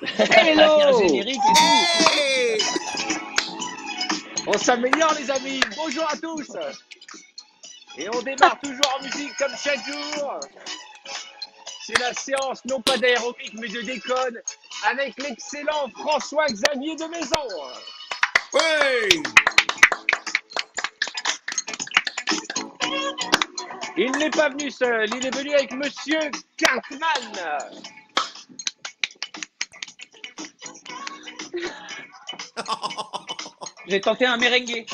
Il y a un Hello! générique et tout. Hey! On s'améliore les amis. Bonjour à tous. Et on démarre toujours en musique comme chaque jour. C'est la séance non pas d'aérobic mais de déconne avec l'excellent François-Xavier de Maison. Hey! Il n'est pas venu seul, il est venu avec Monsieur Cartman. J'ai tenté un merengue.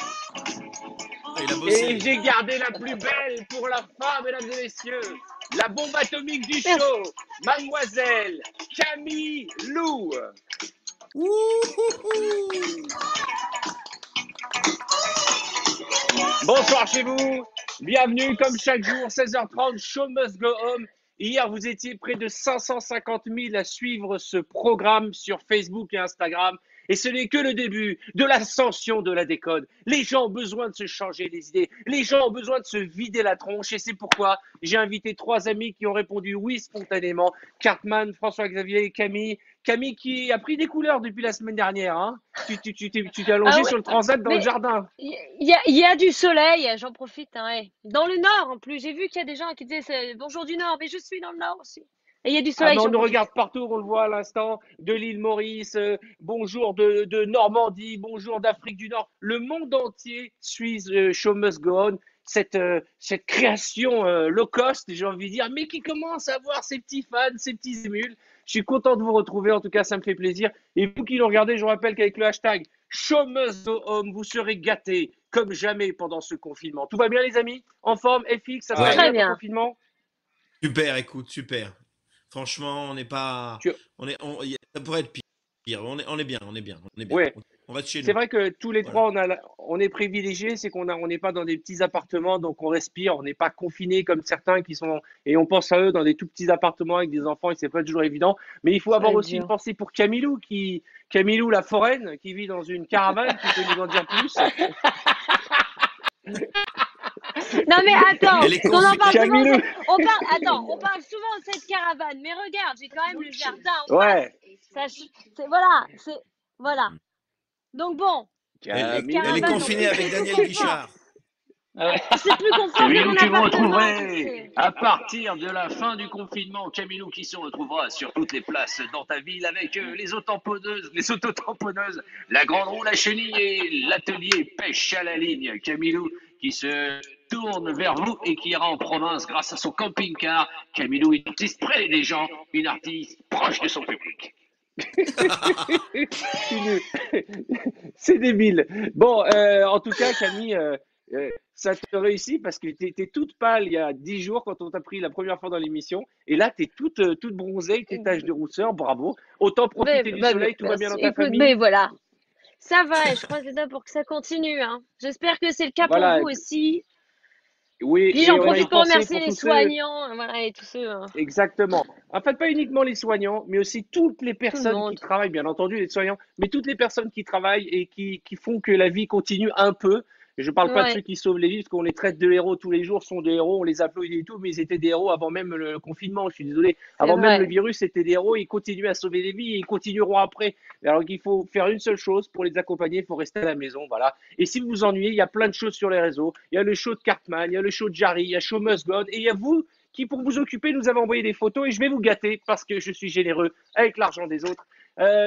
Il a Et bossé. j'ai gardé la plus belle pour la fin, mesdames et messieurs. La bombe atomique du Merci. show, Mademoiselle Camille Lou. Wouhouhou! Bonsoir chez vous. Bienvenue comme chaque jour, 16h30, Show Must Go Home. Hier, vous étiez près de 550 000 à suivre ce programme sur Facebook et Instagram. Et ce n'est que le début de l'ascension de la déconne. Les gens ont besoin de se changer les idées. Les gens ont besoin de se vider la tronche. Et c'est pourquoi j'ai invité 3 amis qui ont répondu oui spontanément. Cartman, François-Xavier et Camille. Camille qui a pris des couleurs depuis la semaine dernière. Hein. Tu t'es allongé Ah ouais, sur le transat dans le mais jardin. il y a du soleil, j'en profite. Hein, ouais. Dans le nord en plus, j'ai vu qu'il y a des gens qui disaient bonjour du nord, mais je suis dans le nord aussi. Et il y a du Ah, soleil, mais on j'en nous regarde profite. partout, on le voit à l'instant, de l'île Maurice, bonjour de Normandie, bonjour d'Afrique du Nord. Le monde entier suit Show Must Go On, cette création low cost, j'ai envie de dire, mais qui commence à avoir ses petits fans, ses petits émules. Je suis content de vous retrouver, en tout cas, ça me fait plaisir. Et vous qui nous regardez, je vous rappelle qu'avec le hashtag Show Must Go Home, vous serez gâtés comme jamais pendant ce confinement. Tout va bien, les amis? En forme? FX, ça se passe Ouais, Très bien ton bien. confinement? super, écoute, super. Franchement, on n'est pas. Tu... Ça pourrait être pire. On est bien, on est bien, on est bien. Ouais. On reste chez C'est nous. vrai que tous les Voilà. trois, on est privilégiés, c'est on n'est pas dans des petits appartements, donc on respire, on n'est pas confinés comme certains qui sont, et on pense à eux dans des tout petits appartements avec des enfants, et c'est pas toujours évident. Mais il faut Ça va avoir être aussi une dur. pensée pour Camilou la foraine, qui vit dans une caravane, qui peut nous en dire plus. Non mais attends, Elle est on en confinée. parle souvent. Camilou, On parle souvent de cette caravane, mais regarde, j'ai quand même le jardin en face. ouais, Voilà, voilà. Donc bon, Elle, cette elle est caravane, on Camilou. confinée peut avec dire Daniel confort. Guichard. C'est plus confort que Camilou mon que vous appartement, tu retrouverez sais. à partir de la fin du confinement. Camilou qui se retrouvera sur toutes les places dans ta ville avec les autotamponneuses, la grande roue, la chenille et l'atelier pêche à la ligne. Camilou qui se tourne vers vous et qui ira en province grâce à son camping-car. Camilou, une artiste près des gens, une artiste proche de son public. C'est débile. Bon, en tout cas, Camille, ça te réussit parce que tu étais toute pâle il y a 10 jours quand on t'a pris la première fois dans l'émission. Et là, tu es toute bronzée, avec tes taches de rousseur. Bravo. Autant profiter du soleil. Tout va bien dans ta Écoute, mais famille? voilà, ça va et je croise les doigts pour que ça continue. Hein. J'espère que c'est le cas pour vous Voilà. aussi. Oui, Puis et j'en on a une profite pour pensée remercier pour les tous ceux. soignants, voilà, et tous ceux, Exactement. En fait, pas uniquement les soignants, mais aussi toutes les tout le personnes qui monde. travaillent, bien entendu, les soignants, mais toutes les personnes qui travaillent et qui font que la vie continue un peu. Et je ne parle pas de ceux Ouais, qui sauvent les vies, parce qu'on les traite de héros tous les jours, sont des héros, on les applaudit et tout, mais ils étaient des héros avant même le confinement, je suis désolé. c'est Avant même le vrai. virus, c'était des héros, ils continuent à sauver des vies et ils continueront après. Alors qu'il faut faire une seule chose pour les accompagner, il faut rester à la maison, voilà. Et si vous vous ennuyez, il y a plein de choses sur les réseaux. Il y a le show de Cartman, il y a le show de Jarry, il y a Show Must Go On, et il y a vous qui, pour vous occuper, nous avez envoyé des photos et je vais vous gâter parce que je suis généreux avec l'argent des autres.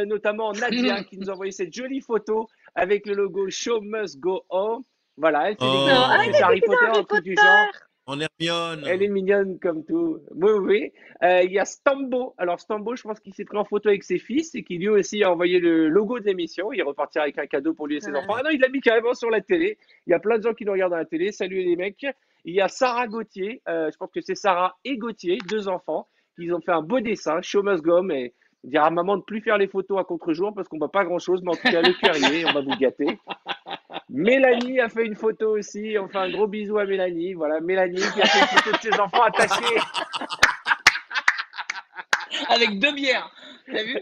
Notamment Nadia qui nous a envoyé cette jolie photo avec le logo Show Must Go On. Voilà, elle s'est Non, déguisée en ah, il princesse Oh, est Harry déguisé Potter, en un Harry truc du genre. Potter. en Elle est Hermione. mignonne comme tout. Oui, oui, oui. Il y a Stambo. Alors Stambo, je pense qu'il s'est pris en photo avec ses fils et qui lui aussi a envoyé le logo de l'émission. Il repartira avec un cadeau pour lui et ses enfants. Ah Ouais. non, il l'a mis carrément sur la télé. Il y a plein de gens qui nous regardent à la télé. Salut les mecs. Il y a Sarah Gauthier. Je pense que c'est Sarah et Gauthier, 2 enfants. Ils ont fait un beau dessin. Show must go. Mais dire à maman de plus faire les photos à contre-jour parce qu'on voit pas grand-chose. Mais en tout cas, le cœur y est. On va vous gâter. Mélanie a fait une photo aussi. On fait un gros bisou à Mélanie. Voilà, Mélanie qui a fait une photo de ses enfants attachés. Avec 2 bières. T'as vu?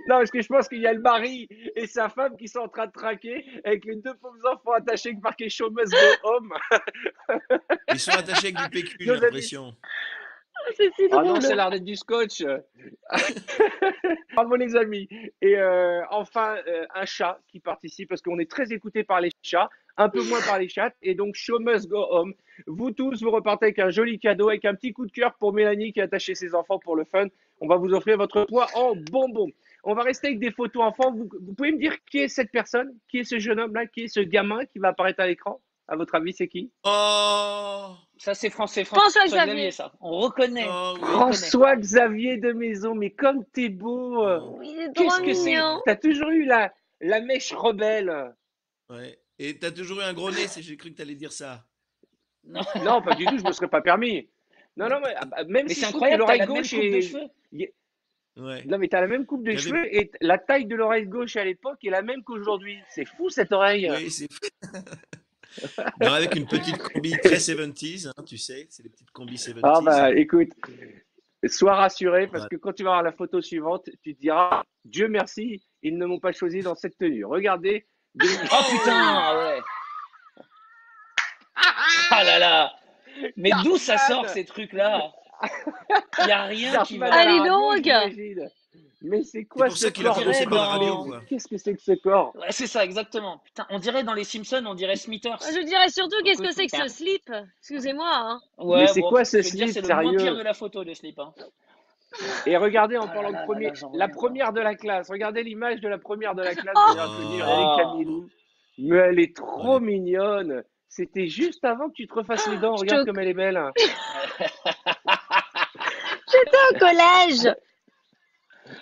Non, parce que je pense qu'il y a le mari et sa femme qui sont en train de traquer avec les 2 pauvres enfants attachés avec marqué Show must go home. Ils sont attachés avec du PQ, j'ai Nos amis, l'impression. C'est si Ah non, drôle. c'est l'arrêt du scotch. Bravo les amis. Et enfin, un chat qui participe parce qu'on est très écouté par les chats, un peu moins par les chats. Et donc, Show Must Go Home. Vous tous, vous repartez avec un joli cadeau, avec un petit coup de cœur pour Mélanie qui a attaché ses enfants pour le fun. On va vous offrir votre poids en bonbons. On va rester avec des photos enfants. Vous pouvez me dire qui est cette personne? Qui est ce jeune homme-là? Qui est ce gamin qui va apparaître à l'écran? À votre avis, c'est qui? Oh, Ça, c'est Français, François François Xavier, Xavier. ça. On reconnaît. oh On oui. reconnaît. François-Xavier de Maison, mais comme t'es beau! Oh, Oui, il est Qu'est-ce trop que c'est? mignon. T'as toujours eu la mèche rebelle. ouais. Et t'as toujours eu un gros nez, j'ai cru que t'allais dire ça. Non. Non, pas du tout, je me serais pas permis. Non, non, mais même Mais si c'est je trouve que incroyable, t'as l'oreille la même gauche coupe de est. cheveux. Ouais. Non, mais t'as la même coupe de Il y avait- cheveux et la taille de l'oreille gauche à l'époque est la même qu'aujourd'hui. C'est fou cette oreille. Oui, c'est non, avec une petite combi très 70s, hein, tu sais, c'est les petites combis 70s. Ah bah écoute, sois rassuré parce Ouais. que quand tu vas voir la photo suivante, tu te diras Dieu merci, ils ne m'ont pas choisi dans cette tenue. Regardez. Oh putain, ouais. Ah là là. Mais d'où ça Cartman. sort ces trucs-là? Il n'y a rien qui Cartman va. à la Allez radio, donc. j'imagine. Mais c'est C'est quoi pour ce ça qu'il a corps? commencé dirait par la dans- radio, quoi. Qu'est-ce que c'est que ce corps? Ouais, c'est ça, exactement. Putain, on dirait dans les Simpsons, on dirait Smithers. Je dirais surtout, qu'est-ce que c'est que ce slip? Excusez-moi, hein. Ouais, Mais c'est bon, quoi ce je vais te dire, slip, c'est le moins sérieux? pire de la photo, le slip. Hein. Et regardez en Ah parlant là de là premier, là, j'en la reviens pas. première de la classe. Regardez l'image de la première de la classe. Oh. J'ai inconnue, Oh. elle est Camille. Mais elle est trop Ouais. mignonne. C'était juste avant que tu te refasses les dents. Je Regarde te- comme elle est belle. J'étais au collège.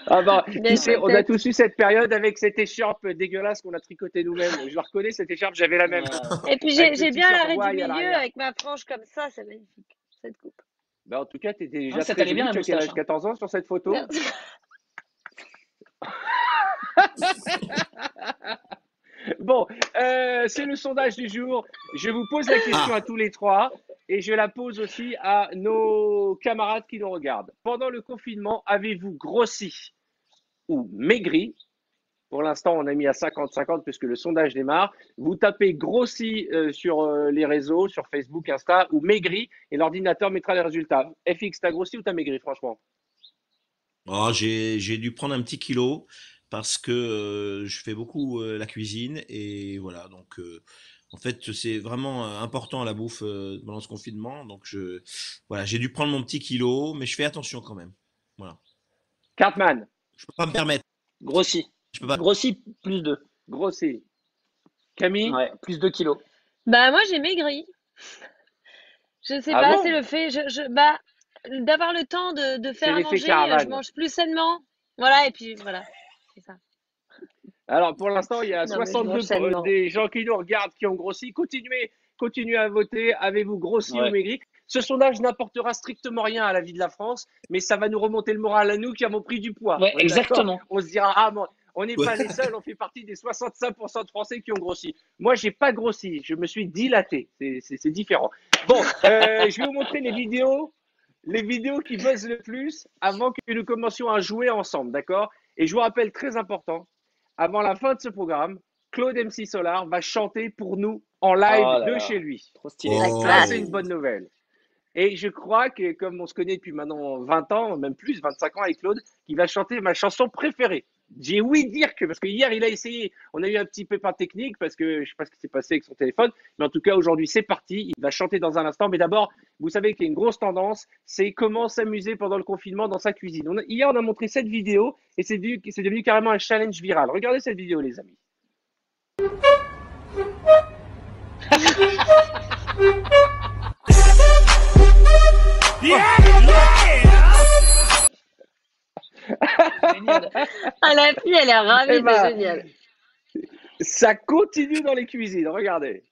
Ah bah, Bien tu sais, on a peut-être. tous eu cette période avec cette écharpe dégueulasse qu'on a tricotée nous-mêmes. Je la reconnais, cette écharpe, j'avais la même. Ouais. Et puis Avec j'ai le bien t-shirt l'arrêt du Hawaï à milieu l'arrière. avec ma frange comme ça, c'est magnifique, cette coupe. Bah, en tout cas, tu étais déjà Ouais, ça très t'allait bien, jolie. la Tu as quel moustache, âge? 14 ans sur cette photo? Merci. Bon, c'est le sondage du jour. Je vous pose la question Ah. à tous les trois et je la pose aussi à nos camarades qui nous regardent. Pendant le confinement, avez-vous grossi ou maigri? Pour l'instant, on a mis à 50-50 puisque le sondage démarre. Vous tapez grossi sur les réseaux, sur Facebook, Insta ou maigri et l'ordinateur mettra les résultats. FX, t'as grossi ou t'as maigri, franchement? Oh, j'ai dû prendre un petit kilo parce que je fais beaucoup la cuisine et voilà, donc en fait c'est vraiment important la bouffe pendant ce confinement, donc voilà, j'ai dû prendre mon petit kilo, mais je fais attention quand même. Voilà, Cartman, je peux pas me permettre, Grossi. je peux pas. Grossi, plus 2. grossi. Camille? Ouais, plus 2 kilos. Bah moi j'ai maigri. Je sais Ah pas, bon? c'est le fait, bah d'avoir le temps de C'est faire à l'effet manger, je caravane. mange plus sainement. Voilà, et puis voilà, c'est ça. Alors, pour l'instant, il y a Non, mais je mange 62 sainement. des gens qui nous regardent qui ont grossi. Continuez à voter. Avez-vous grossi Ouais. ou maigri? Ce sondage n'apportera strictement rien à la vie de la France, mais ça va nous remonter le moral à nous qui avons pris du poids. Ouais, On est d'accord? exactement. On se dira, ah, bon, on n'est pas les seuls, on fait partie des 65% de Français qui ont grossi. Moi, j'ai pas grossi, je me suis dilaté. C'est différent. Bon, je vais vous montrer les vidéos qui buzzent le plus avant que nous commencions à jouer ensemble, d'accord? Et je vous rappelle, très important, avant la fin de ce programme, Claude MC Solar va chanter pour nous en live Oh là de là. chez lui. Trop stylé. La Oh. Ça, classe. c'est une bonne nouvelle. Et je crois que, comme on se connaît depuis maintenant 20 ans, même plus, 25 ans avec Claude, qui va chanter ma chanson préférée. J'ai ouï dire que, parce que hier, il a essayé, on a eu un petit pépin technique, parce que je ne sais pas ce qui s'est passé avec son téléphone, mais en tout cas, aujourd'hui, c'est parti. Il va chanter dans un instant. Mais d'abord, vous savez qu'il y a une grosse tendance, c'est comment s'amuser pendant le confinement dans sa cuisine. Hier, on a montré cette vidéo, et c'est devenu carrément un challenge viral. Regardez cette vidéo, les amis. Génial. Ah, la fille, elle est ravie, Eh ben, c'est génial. Ça continue dans les cuisines, regardez.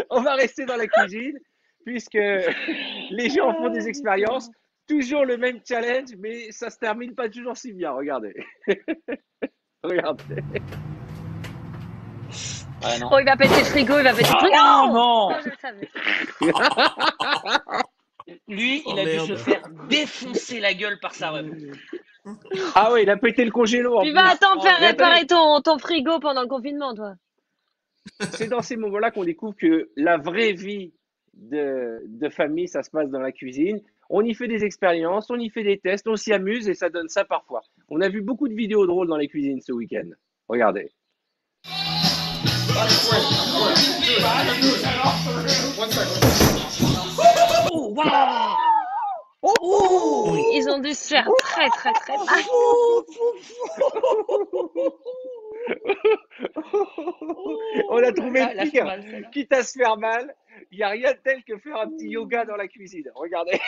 On va rester dans la cuisine, puisque les gens font des expériences. Toujours le même challenge, mais ça se termine pas toujours si bien. Regardez. Regardez. Ouais, non. Oh, il va péter le frigo, il va péter le frigo. Ah non. Je le savais. Lui, Oh il a dû se merde. faire défoncer la gueule par sa ref. Ah ouais, il a pété le congélo en Tu plus. vas attends faire Mais attendez, réparer ton frigo pendant le confinement, toi. c'est dans ces moments-là qu'on découvre que la vraie vie de famille, ça se passe dans la cuisine. On y fait des expériences, on y fait des tests, on s'y amuse et ça donne ça parfois. On a vu beaucoup de vidéos drôles dans les cuisines ce week-end. Regardez. Oh, waouh! Oh! Ils ont dû se faire très très très mal. On a trouvé Elle a fait pire. mal, celle-là. Quitte à se faire mal, il n'y a rien de tel que faire un petit yoga dans la cuisine. Regardez.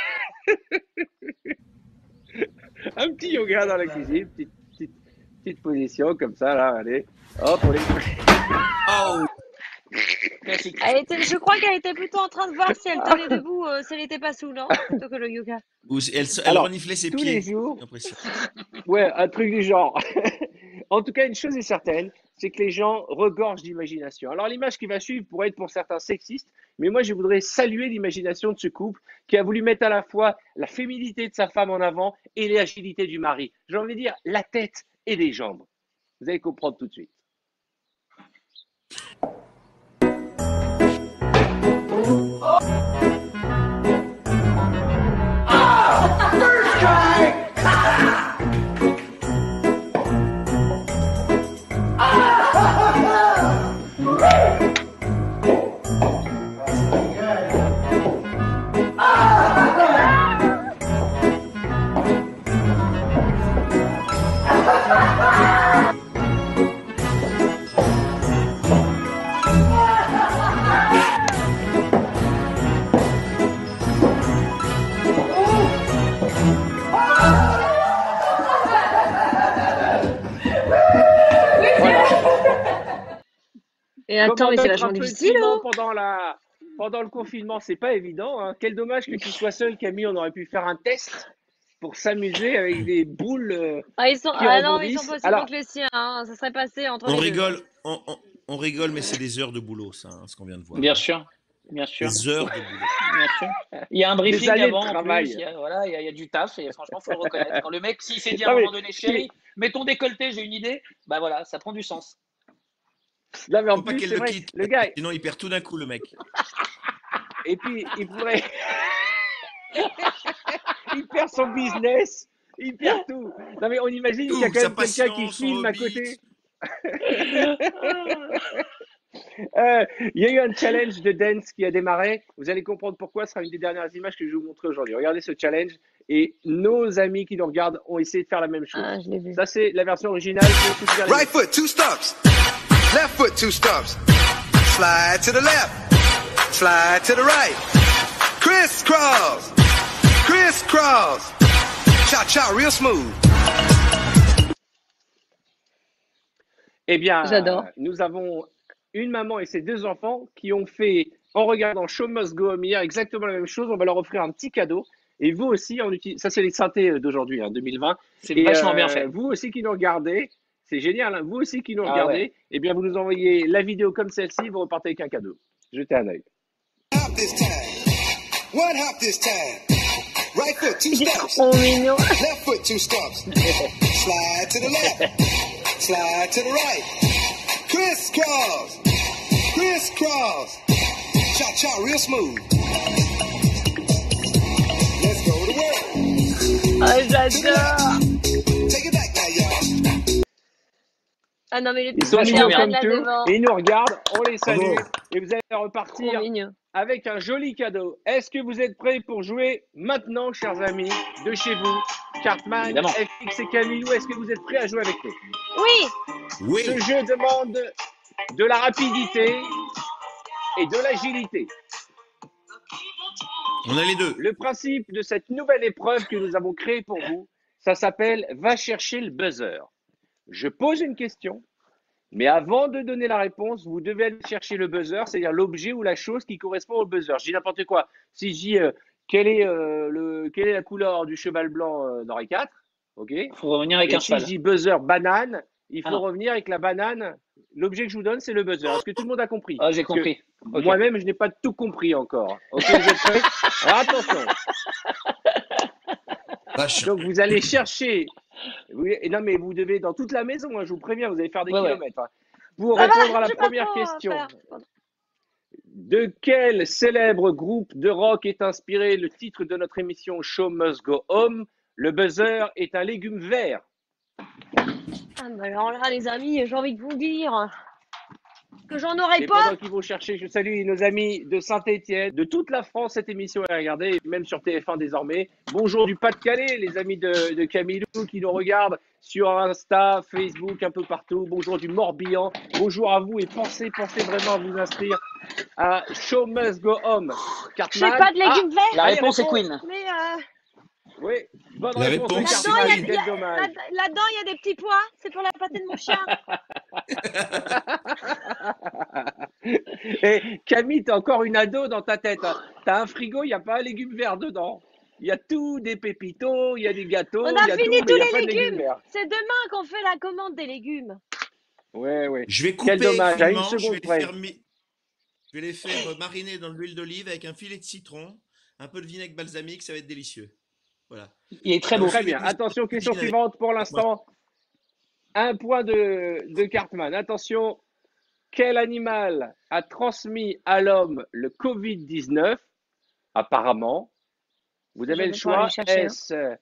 Un petit yoga dans la cuisine. Petite position comme ça, là. Allez. Hop, on est. Oh. Classique. Je crois qu'elle était plutôt en train de voir si elle tenait debout, si elle n'était pas sous, non? Plutôt que le yoga. Ou elle Alors, reniflait ses tous pieds. les jours, J'ai l'impression. ouais, un truc du genre. En tout cas, une chose est certaine, c'est que les gens regorgent d'imagination. Alors, l'image qui va suivre pourrait être pour certains sexiste, mais moi, je voudrais saluer l'imagination de ce couple qui a voulu mettre à la fois la féminité de sa femme en avant et l'agilité du mari. J'ai envie de dire la tête et les jambes. Vous allez comprendre tout de suite. Et attends, mais c'est vachement difficile, hein? Pendant le confinement, c'est pas évident, hein. Quel dommage que tu sois seul, Camille. On aurait pu faire un test pour s'amuser avec des boules Ah, qui non, mais ils sont rebondissent. pas aussi bons Alors, que les siens, hein. Ça serait passé entre On les deux. rigole, on rigole, mais c'est des heures de boulot, ça, hein, ce qu'on vient de voir. Bien sûr. Bien sûr. Des heures de boulot. Bien sûr. Il y a un des briefing années de avant en plus, travail. il y a du taf et franchement, faut le reconnaître. Quand le mec, s'il s'est dit à Non, un mais, moment donné, chérie, mets ton décolleté, j'ai une idée, bah voilà, ça prend du sens. non, mais en Faut pas plus, qu'elle c'est le vrai, quitte, le gars, sinon il perd tout d'un coup, le mec. et puis, il pourrait. Il perd son business, il perd tout. Non, mais on imagine qu'il y a Tout, quand sa même quelqu'un qui patience, son filme à hobby. côté. Il y a eu un challenge de dance qui a démarré. Vous allez comprendre pourquoi. Ce sera une des dernières images que je vais vous montrer aujourd'hui. Regardez ce challenge. Et nos amis qui nous regardent ont essayé de faire la même chose. Ah, je l'ai vu. Ça, c'est la version originale. Right foot, 2 stumps. Left foot, 2 stumps. Slide to the left. Slide to the right. Crisscross. Crisscross. Cha-cha, real smooth. Eh bien, J'adore. nous avons une maman et ses 2 enfants qui ont fait, en regardant Show Must Go On hier, exactement la même chose. On va leur offrir un petit cadeau. Et vous aussi, ça c'est les synthés d'aujourd'hui, hein, 2020. C'est Et vachement bien fait. vous aussi qui nous regardez, c'est génial, hein, vous aussi qui nous Ah regardez, ouais. eh bien vous nous envoyez la vidéo comme celle-ci, vous repartez avec un cadeau. Jetez un œil. Hop this time. One hop this time. Right foot, 2 Il est stumps. trop mignon. Left foot, 2 stumps. Slide to the left. Slide to the right. Crisscross. Crisscross. Cha-cha, real smooth. Let's go to work. Ah, j'adore. Take it back now, y'all. Ah non, mais les Ils petits sont vachement mignons bien. comme là tout, devant. et ils nous regardent, on les salue, Bravo. et vous allez Trop repartir mignon. avec un joli cadeau. Est-ce que vous êtes prêts pour jouer maintenant, chers amis, de chez vous, Cartman, Évidemment. FX et Camille, ou est-ce que vous êtes prêts à jouer avec nous? Oui, Oui. Ce jeu demande de la rapidité et de l'agilité. On a les deux. Le principe de cette nouvelle épreuve que nous avons créée pour vous, ça s'appelle Va chercher le buzzer. Je pose une question, mais avant de donner la réponse, vous devez aller chercher le buzzer, c'est-à-dire l'objet ou la chose qui correspond au buzzer. Je dis n'importe quoi. Si je dis quelle est la couleur du cheval blanc d'Henri IV, ok? Faut revenir avec Et un si cheval. je dis buzzer banane, il faut Ah non. revenir avec la banane L'objet que je vous donne, c'est le buzzer. Est-ce que tout le monde a compris? Ah, j'ai Parce que compris. Ok. moi-même, je n'ai pas tout compris encore. Ok, vous êtes prêts? Alors, attention. Vache. Donc, vous allez chercher. Non, mais vous devez, dans toute la maison, hein, je vous préviens, vous allez faire des Ouais, ouais. kilomètres. Hein. Pour Ça va, répondre à la j'ai pas première trop à question. faire. De quel célèbre groupe de rock est inspiré le titre de notre émission Show Must Go Home? Le buzzer est un légume vert. Ah, bah alors là, les amis, j'ai envie de vous dire que j'en aurais Et pas. pendant qu'ils vont chercher, je salue nos amis de Saint-Étienne, de toute la France. Cette émission est regardée, même sur TF1 désormais. Bonjour du Pas-de-Calais, les amis de Camilou qui nous regardent sur Insta, Facebook, un peu partout. Bonjour du Morbihan. Bonjour à vous et pensez vraiment à vous inscrire à Show Must Go Home. Je Cartman. sais pas de légumes verts, La Ah, il réponse est répond. Queen. mais Oui, bonne La réponse de réponse, là-dedans, Cartman. il y a, Quel dommage. là-dedans, il y a des petits pois. C'est pour la pâtée de mon chien. Et Camille, t'as encore une ado dans ta tête. Hein. T'as un frigo, il n'y a pas un légume vert dedans. Il y a tout, des pépitos, il y a des gâteaux, On il a y a tout, fini mais tous il n'y a les pas de légumes légumes. verts. C'est demain qu'on fait la commande des légumes. Ouais, ouais. Je vais Quel couper dommage, à une finement, seconde près. je vais les faire mariner dans de l'huile d'olive avec un filet de citron, un peu de vinaigre balsamique, ça va être délicieux. Voilà. Il est très beau. Très bien. Attention, question suivante pour l'instant. Un point de Cartman. Attention, quel animal a transmis à l'homme le Covid-19? Apparemment, vous Je avez vais le pas choix. aller chercher, hein. Est-ce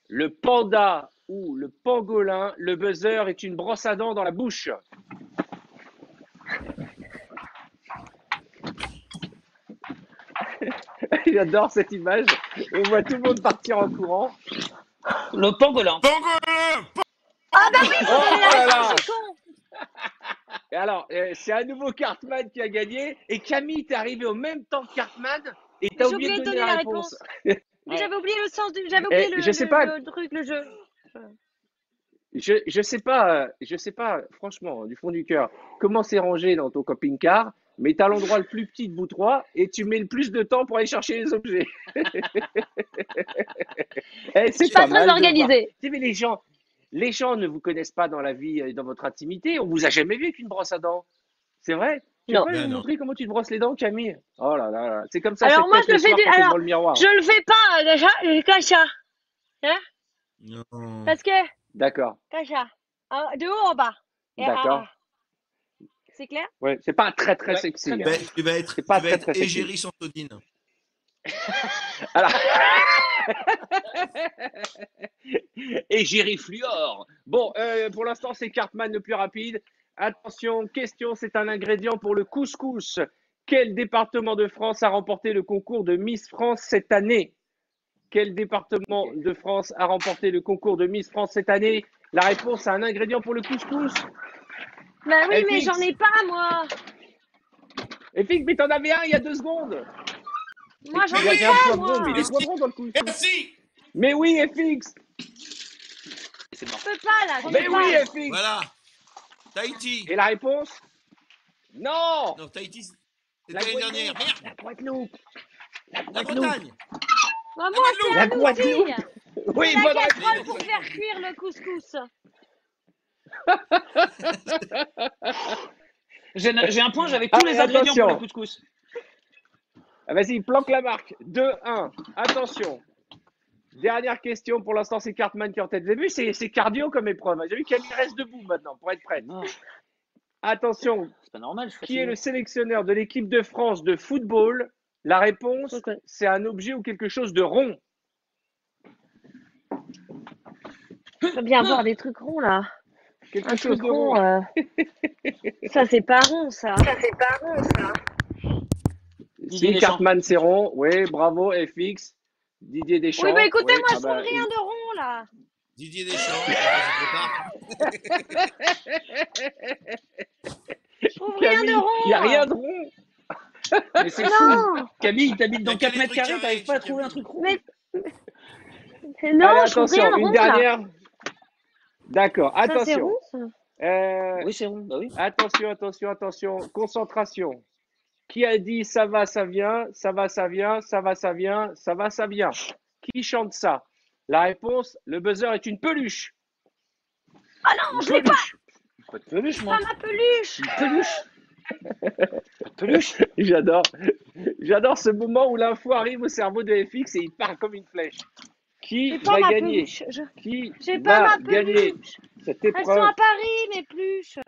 le panda ou le pangolin? Le buzzer est une brosse à dents dans la bouche. J'adore cette image. On voit tout le monde partir en courant. Le pangolin. Ah bah oui, faut Oh, donner oh la là réponse, là. je suis con. Et alors, c'est à nouveau Cartman qui a gagné. Et Camille, t'es arrivé au même temps que Cartman et t'as J'ai oublié de donner la réponse. Mais j'avais oublié le sens du, j'avais oublié je sais pas. le truc, le jeu. Je sais pas, franchement, du fond du cœur, comment c'est rangé dans ton camping-car, mais tu as l'endroit le plus petit de vous trois et tu mets le plus de temps pour aller chercher les objets. Eh, c'est Pas pas mal très de voir. organisé. Tu sais, mais les gens ne vous connaissent pas dans la vie et dans votre intimité. On vous a jamais vu avec une brosse à dents. C'est vrai? Tu Non. peux Ben nous non. montrer comment tu te brosses les dents, Camille? Oh là là là. C'est comme ça, Alors cette moi, tête je le le fais soir du, quand t'es alors, devant le miroir. je le fais pas, déjà, cacha. Non. Parce que, D'accord, cacha. De haut en bas. Et d'accord. c'est clair? Ouais, c'est pas très très Ouais, sexy. très hein. bien. Tu vas être, C'est pas tu vas très, être très sexy. égérie sans sodine. Alors... Et Gérifluor. Bon, pour l'instant, c'est Cartman le plus rapide. Attention, question, c'est un ingrédient pour le couscous. Quel département de France a remporté le concours de Miss France cette année? Quel département de France a remporté le concours de Miss France cette année? La réponse à un ingrédient pour le couscous. Bah oui, mais FX. j'en ai pas, moi. FX, mais t'en avais un il y a 2 secondes. Moi, j'en Il y ai avait un pas, poivron, mais moi. des poivrons dans le couscous. Merci. Mais oui, FX. C'est mort. Je peux pas, là, j'en ai Mais pas. oui, FX. Voilà. Tahiti. Et la réponse? Non. Non, Tahiti, La c'était l'année dernière. Guadeloupe. Merde. La Guadeloupe. La Bretagne. Bah, moi, c'est La un outil. Guadeloupe. Oui, C'est la bonne casserole réponse. pour faire cuire le couscous. J'ai un point, j'avais tous les Allez, ingrédients pour le attention. couscous. Ah, vas-y, planque la marque. 2-1. Attention. Dernière question. Pour l'instant, c'est Cartman qui est en tête. Vous avez vu, c'est cardio comme épreuve. Vous avez vu qu'elle reste debout maintenant pour être prête. Non, Attention. c'est pas normal, je suis Qui est fatigué. le sélectionneur de l'équipe de France de football? La réponse, Ok. c'est un objet ou quelque chose de rond. Je veux bien voir des trucs ronds, là. Quelque Un chose truc de rond. rond. Ça, c'est pas rond, ça. Didier Si, Deschamps. Cartman, c'est rond. Oui, bravo, FX. Didier Deschamps. Oui, bah écoutez, Oui, moi, ah je bah, trouve rien de rond, là. Didier Deschamps. Ça fait tard. Je trouve rien de rond. Il n'y a rien de rond. Mais c'est fou. Non. Camille, t'habites dans Il y a 4 que les mètres trucs carrés, carrés t'arrives pas à chez trouver un Camille. truc rond. Mais... Allez, Non, je trouve rien attention, de une rond, là. dernière. D'accord, Ça, c'est attention. rond, ça. Oui, c'est rond, bah oui. Attention. Concentration. Qui a dit ça va, ça vient, ça va, ça vient, ça va, ça vient, ça va, ça vient? Qui chante ça? La réponse, le buzzer est une peluche. Ah non, je l'ai pas. Pas de peluche, C'est moi. pas ma peluche. Une peluche. Pas de peluche. J'adore ce moment où l'info arrive au cerveau de FX et il part comme une flèche. Qui J'ai pas va ma gagner? peluche. Qui J'ai pas va ma gagner peluche. cette Elles sont épreuve? à Paris, mes peluches.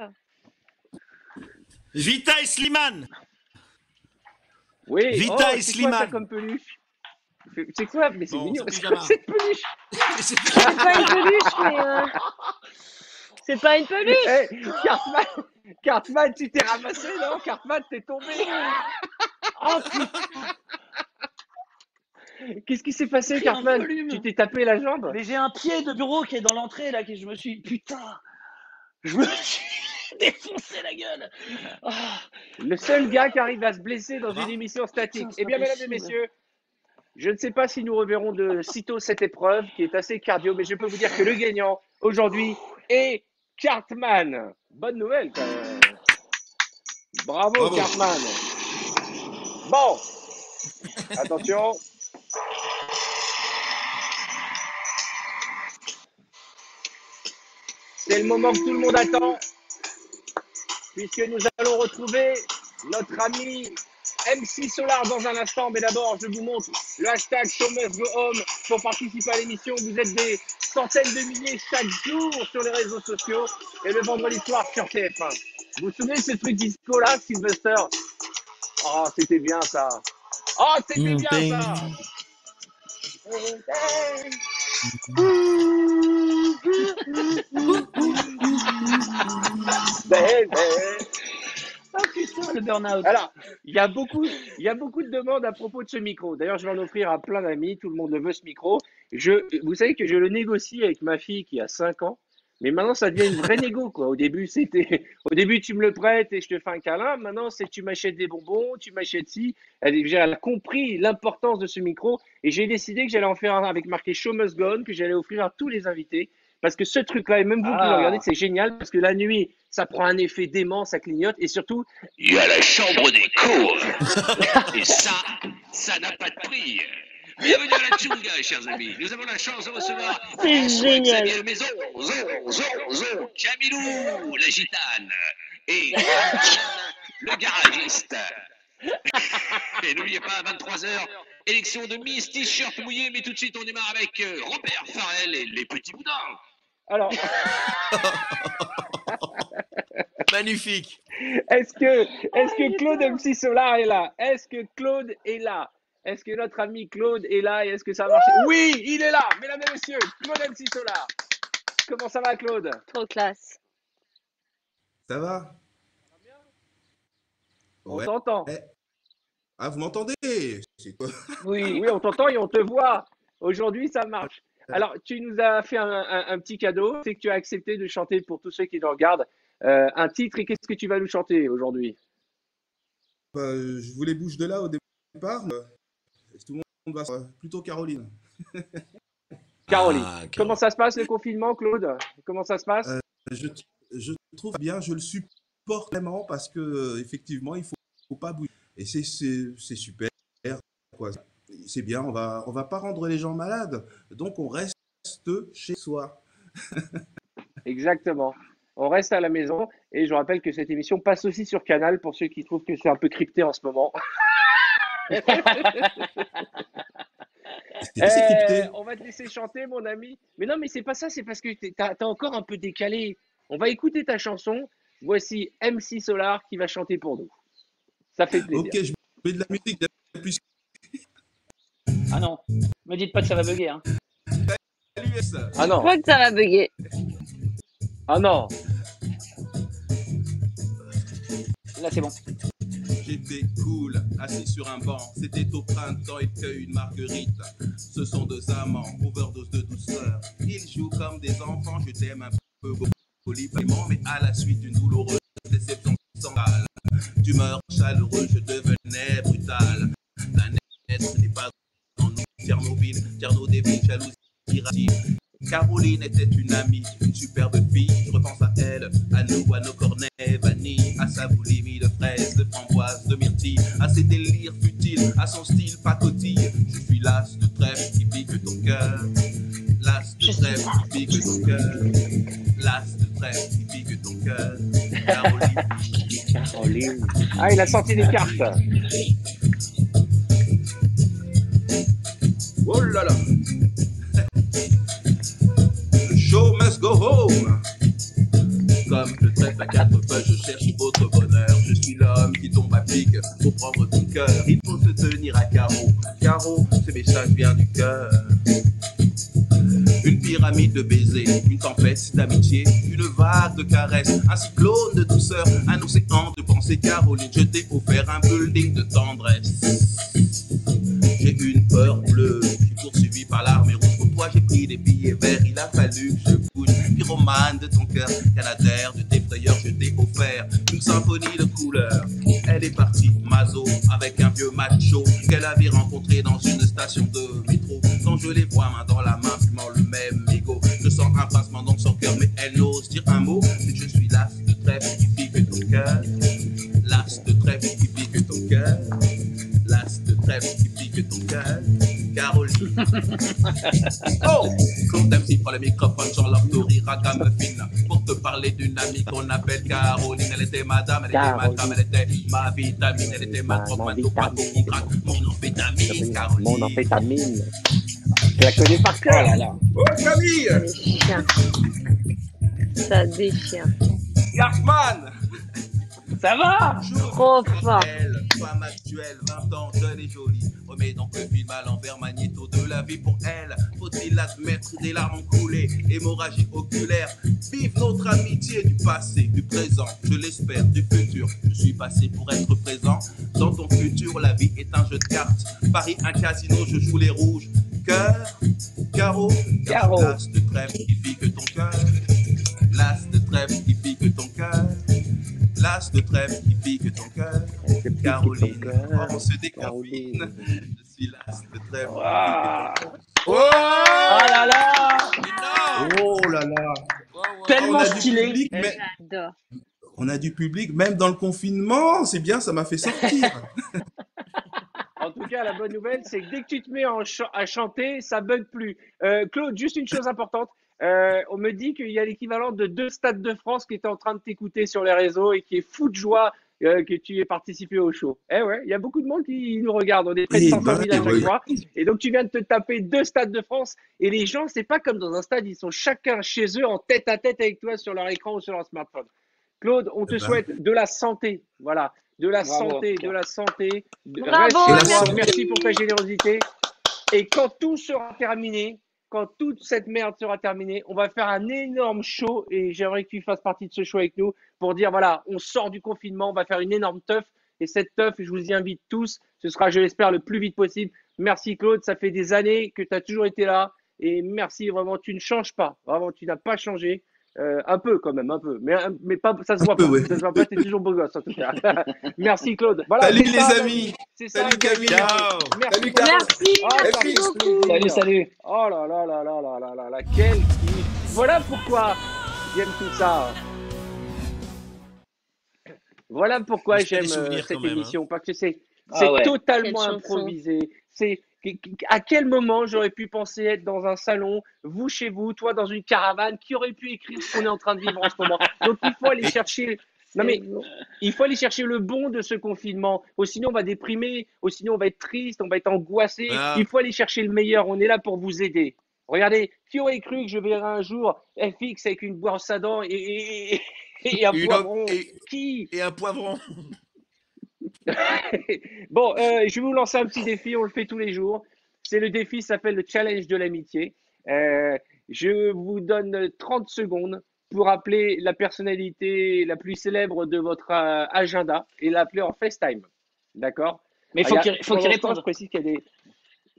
Vita et Slimane. Oui, Vita et c'est quoi ça Slimane. comme peluche? C'est quoi? Mais c'est Bon, mignon. c'est C'est pyjama. quoi cette peluche? C'est pas une peluche, mais c'est pas une peluche. Eh, Cartman, tu t'es ramassé, non? Cartman, t'es tombé. Oh putain. Qu'est-ce qui s'est passé, Pris un Cartman? volume. Tu t'es tapé la jambe? Mais j'ai un pied de bureau qui est dans l'entrée là, que je me suis. Putain. Je me suis défoncé la gueule. Ah, Le seul gars qui arrive à se blesser dans Ça va une émission statique. Putain, c'est Eh bien, pas mesdames et possible. messieurs, je ne sais pas si nous reverrons de sitôt cette épreuve qui est assez cardio, mais je peux vous dire que le gagnant aujourd'hui est Cartman. Bonne nouvelle, quand même. Bravo, Bravo. Cartman. Bon, attention. C'est le moment que tout le monde attend, puisque nous allons retrouver notre ami MC Solar dans un instant. Mais d'abord, je vous montre le hashtag Show Must Go Home pour participer à l'émission. Vous êtes des centaines de milliers chaque jour sur les réseaux sociaux et le vendredi soir sur TF1. Vous vous souvenez de ce truc disco là, Sylvester? Oh, c'était bien ça. Oh, c'était bien ça. oh putain, le burn-out. Alors, il y a beaucoup de demandes à propos de ce micro. D'ailleurs, je vais en offrir à plein d'amis. Tout le monde le veut, ce micro. Vous savez que je le négocie avec ma fille qui a 5 ans. Mais maintenant, ça devient une vraie négo, quoi. Au début, tu me le prêtes et je te fais un câlin. Maintenant, c'est tu m'achètes des bonbons, tu m'achètes ci. Elle a compris l'importance de ce micro et j'ai décidé que j'allais en faire un avec marqué Show Must Go On, que j'allais offrir à tous les invités. Parce que ce truc-là, et même vous qui le regardez, c'est génial parce que la nuit, ça prend un effet dément, ça clignote et surtout, Il y a la chambre des cours. Et ça n'a pas de prix. Bienvenue à la Tchunga, chers amis. Nous avons la chance de recevoir C'est génial. Xavier Maison, Camilou, la gitane, et le garagiste. Et n'oubliez pas, à 23h, élection de Miss T-shirt mouillé, mais tout de suite on démarre avec Robert Farrell et les petits boudins. alors, Magnifique. est-ce que Claude MC Solar est là? Est-ce que Claude est là? Est-ce que notre ami Claude est là et est-ce que ça va marcher? Oui, il est là, mesdames et messieurs, Claude MC Solar. Comment ça va, Claude? Trop classe. Ça va? On Ouais. t'entend. Ah, vous m'entendez? C'est quoi? Oui. Oui, on t'entend et on te voit. Aujourd'hui, ça marche. Alors, tu nous as fait un petit cadeau, c'est que tu as accepté de chanter pour tous ceux qui nous regardent un titre. Et qu'est-ce que tu vas nous chanter aujourd'hui? Bah, je voulais bouger de là au départ. Tout le monde va plutôt Caroline. Caroline. Ah, Comment ça se passe le confinement, Claude? Comment ça se passe? Je trouve bien, je le supporte vraiment parce que effectivement, il faut pas bouger. Et c'est super, quoi. C'est bien, on va pas rendre les gens malades, donc on reste chez soi. Exactement. On reste à la maison et je rappelle que cette émission passe aussi sur Canal pour ceux qui trouvent que c'est un peu crypté en ce moment. C'est crypté. On va te laisser chanter, mon ami. Mais non, mais c'est pas ça, c'est parce que t'as encore un peu décalé. On va écouter ta chanson. Voici MC Solar qui va chanter pour nous. Ça fait plaisir. Ok, je mets de la musique. Plus... Ah non, me dites pas que ça va bugger. Hein. l'US. Ah Je non, crois que ça va bugger. ah non. Là, c'est bon. J'étais cool, assis sur un banc. C'était au printemps, il cueille une marguerite. Ce sont deux amants, overdose de douceur. Ils jouent comme des enfants, je t'aime un peu poliment, mais à la suite d'une douloureuse déception centrale. D'humeur chaleureuse, je devenais brutal. D'un être n'est pas en nous. Tchernobyl, débile, jalousie, irradiée. Caroline était une amie, une superbe fille. Je repense à elle, à nous, à nos cornets, vanille, à sa boulimie de fraises, de framboises, de myrtilles, à ses délires futiles, à son style pacotille. Je suis l'as de trèfle qui pique ton cœur. L'as de trèfle qui pique ton cœur. L'as de trêve qui pique ton cœur. Caroline. Caroline. Ah, il a sorti des cartes. Oh là là. The show must go home. Comme le trèfle à quatre feuilles, je cherche votre bonheur. Je suis l'homme qui tombe à pic pour prendre ton cœur. Il faut se tenir à carreau. Carreau, ce message vient du cœur. Une pyramide de baisers, une tempête d'amitié, une vague de caresses, un cyclone de douceur, un océan de pensée. Caroline, je t'ai offert un building de tendresse. J'ai une peur bleue, je suis poursuivi par l'armée rouge. Pour toi, j'ai pris des billets verts, il a fallu que je bouge. Pyromane de ton cœur, canadair de tes frayeurs, je t'ai offert une symphonie de couleurs. Elle est partie, Mazo, avec un vieux macho qu'elle avait rencontré dans une station de métro. Quand je les vois main dans la main, fumant le même mégot, je sens un pincement dans son cœur, mais elle n'ose dire un mot. C'est je suis l'as de trèfle qui pique ton cœur. L'as de trèfle qui pique ton cœur. L'as de trèfle qui pique ton cœur. Caroline. Oh! Claude MC prend le microphone, Jean-Laure Tori, Ragamuffin, pour te parler d'une amie qu'on appelle Caroline. Elle était madame, elle était ma trame, elle était ma vitamine, elle était ma drogue, ma dope, mon crack, mon amphétamine, Caroline. Mon amphétamine. Je la connais par cœur. Oh là là. Oh, Camille! Ça déchire. Ça déchire. Yarkman! Ça va? Trop fort. Elle, femme actuelle, 20 ans, jeune et jolie. Remets donc le film à l'envers, magnéto de la vie pour elle. Faut-il l'admettre, des larmes ont coulé, hémorragie oculaire. Vive notre amitié du passé, du présent, je l'espère, du futur. Je suis passé pour être présent. Dans ton futur, la vie est un jeu de cartes. Paris, un casino, je joue les rouges. Cœur, carreau, Carreau. l'as de trèfle qui pique ton cœur. L'as de trèfle qui pique ton cœur. L'as de trèfle qui pique ton cœur. Caroline, oh, on se décafine. Je suis l'as de trèfle Ah. qui pique ton cœur. Oh là là. Oh là là. Tellement On a du stylé. public, mais J'adore. on a du public, même dans le confinement. C'est bien, ça m'a fait sortir. En tout cas, la bonne nouvelle, c'est que dès que tu te mets à chanter, ça bug plus. Claude, juste une chose importante. On me dit qu'il y a l'équivalent de 2 stades de France qui étaient en train de t'écouter sur les réseaux et qui est fou de joie que tu aies participé au show. Eh ouais, il y a beaucoup de monde qui nous regarde. On est près de 500 000 à chaque fois. Et donc, tu viens de te taper 2 stades de France. Et les gens, c'est pas comme dans un stade, ils sont chacun chez eux en tête à tête avec toi sur leur écran ou sur leur smartphone. Claude, on te souhaite de la santé. Voilà. De la Bravo. santé, de la santé. Bravo, Reste chez toi. merci. Merci pour ta générosité. Et quand tout sera terminé, quand toute cette merde sera terminée, on va faire un énorme show et j'aimerais que tu fasses partie de ce show avec nous pour dire voilà, on sort du confinement, on va faire une énorme teuf et cette teuf, je vous y invite tous, ce sera, je l'espère, le plus vite possible. Merci Claude, ça fait des années que tu as toujours été là et merci vraiment, tu ne changes pas, vraiment, tu n'as pas changé. Un peu quand même, un peu, mais pas, ça se voit pas, ouais. ça se voit pas, t'es toujours beau gosse en tout cas. Merci Claude. Voilà, Salut c'est les ça, amis. c'est ça. Salut Camille. Ciao. Merci. Salut Caro. Merci, Ah, merci ça fait beaucoup. plaisir. Salut, salut. Oh là là là là là là là là, quel kiff. Voilà pourquoi j'aime tout ça. Voilà pourquoi Il se fait j'aime des souvenirs cette quand même, émission, parce que c'est Ah ouais. totalement Quelle chanson. improvisé. C'est à quel moment j'aurais pu penser être dans un salon, vous chez vous, toi dans une caravane, qui aurait pu écrire ce qu'on est en train de vivre en ce moment. Donc il faut aller chercher. Non mais il faut aller chercher le bon de ce confinement. Ou sinon on va déprimer, ou sinon on va être triste, on va être angoissé. Ah. Il faut aller chercher le meilleur. On est là pour vous aider. Regardez, qui aurait cru que je verrais un jour FX avec une brosse à dents et un Une poivron? et- Qui? Et un poivron. Bon, je vais vous lancer un petit défi, on le fait tous les jours. C'est le défi, ça s'appelle le challenge de l'amitié. Je vous donne 30 secondes pour appeler la personnalité la plus célèbre de votre agenda et l'appeler en FaceTime. D'accord? Mais faut qu'il Pour l'instant, réponde. je précise qu'il y a des.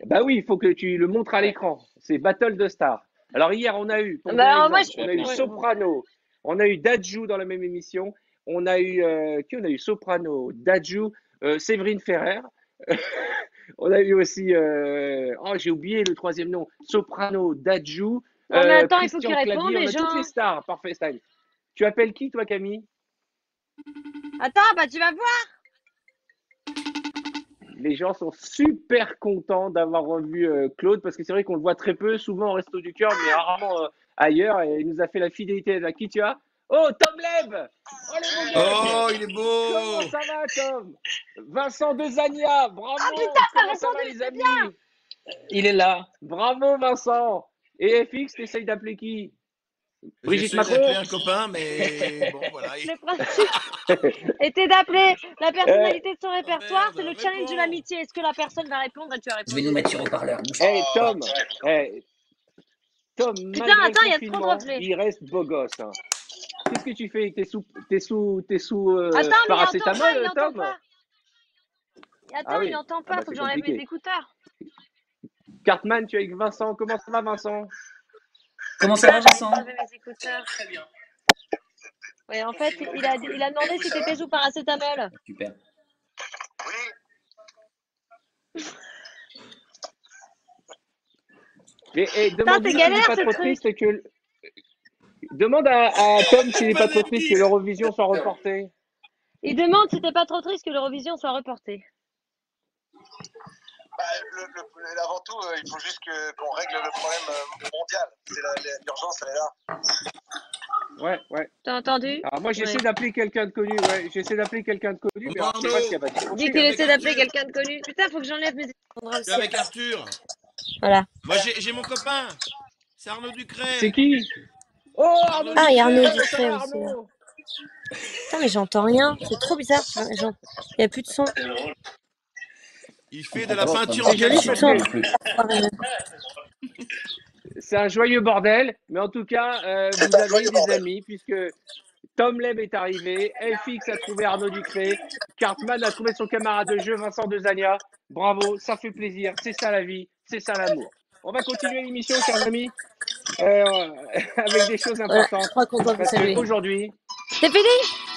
Bah oui, il faut que tu le montres à l'écran. C'est Battle de Stars. Alors hier, on a eu, pour Bah, donner un moi, exemple, je- on a eu ouais. Soprano, on a eu Dadju dans la même émission, on a eu qui on a eu Soprano, Dadju, Séverine Ferrer. On a eu aussi oh j'ai oublié le troisième nom, Soprano, Dadju, Non, mais attends, il faut Christian qu'ils répondent, Clavier, on les a toutes gens. les stars par FaceTime. Tu appelles qui toi Camille? Attends, bah tu vas voir. Les gens sont super contents d'avoir revu Claude parce que c'est vrai qu'on le voit très peu, souvent au Resto du Cœur, mais rarement ailleurs. Et il nous a fait la fidélité. À qui tu as? Oh, Tom Leb! Oh, les beaux gosses! Oh, il est beau! Comment ça va, Tom? Vincent Dezania, bravo! Ah putain, t'as Comment ça va, répondu, les c'est amis? Il est là. Bravo, Vincent! Et FX, t'essayes d'appeler qui? Brigitte J'essaie d'appeler Macron? un copain, mais bon, voilà. Le principe était d'appeler la Eh, personnalité de son Oh répertoire. C'est merde, le challenge de réponds! l'amitié. Est-ce que la personne va répondre et tu vas Je vais répondre? nous mettre sur haut-parleur. Bouge pas. Tom, eh, Tom, Putain, malgré attends, le il y a trop de confinement, reflets. il reste beau gosse, hein. Qu'est-ce que tu fais? T'es sous Attends, mais il entend pas, paracétamol, il entend Tom? pas. Ah Attends, il oui, entend ah pas, bah faut que c'est j'enlève mes compliqué. écouteurs. Cartman, tu es avec Vincent. Comment ça va, Vincent? Comment ça va, Vincent? J'enlève mes écouteurs. Très bien. Oui, en fait, il a demandé si t'étais sous paracétamol. Super. Et Putain, demande-lui c'est s'il n'est galère pas ce trop truc. triste que... Demande à Tom s'il n'est pas trop triste que l'Eurovision soit reportée. Il demande si t'es pas trop triste que l'Eurovision soit reportée. Bah, avant tout, il faut juste qu'on règle le problème mondial. L'urgence, elle est là. Ouais. T'as entendu? Alors moi, j'essaie Ouais. d'appeler quelqu'un de connu. Ouais, j'essaie d'appeler quelqu'un de connu, mais alors, je sais pas s'il va Dis décrocher. qu'il avec essaie d'appeler Arthur. quelqu'un de connu. Putain, faut que j'enlève mes écouteurs. Je suis avec Arthur. Voilà. Moi, j'ai mon copain. C'est Arnaud C'est Ducret. qui? Oh, Arnaud Ah, il y a Arnaud Ducret! Comment ça Ducret va, aussi. Arnaud? Putain, mais j'entends rien. C'est trop bizarre. Il y a plus de son. Il fait de la peinture en C'est joli parce caleçon. que c'est un joyeux bordel, mais en tout cas, vous avez des amis, puisque Tom Leb est arrivé, FX a trouvé Arnaud Ducret, Cartman a trouvé son camarade de jeu Vincent Dezania. Bravo, ça fait plaisir, c'est ça la vie, c'est ça l'amour. On va continuer l'émission, chers amis, avec des choses Voilà, importantes. je crois qu'on doit vous Parce saluer. qu'aujourd'hui, C'est fini?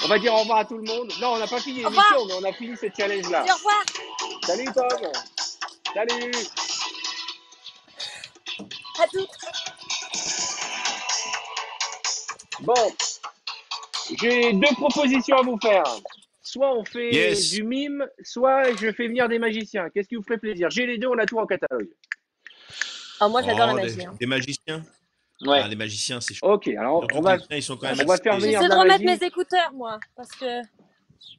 on va dire au revoir à tout le monde. Non, on n'a pas fini Au revoir. l'émission, mais on a fini ce challenge-là. Dis au revoir. Salut Tom. Salut. À toutes. Bon, j'ai deux propositions à vous faire. Soit on fait Yes. du mime, soit je fais venir des magiciens. Qu'est-ce qui vous ferait plaisir? J'ai les deux, on a tout en catalogue. Ah, moi, j'adore la Oh, magie. des magiciens. Ouais. Ah, les magiciens, c'est chaud. Ok, alors Surtout on que va, les chiens, ils sont quand même on va faire assez- venir J'essaie de de la remettre magie. mes écouteurs, moi, parce que...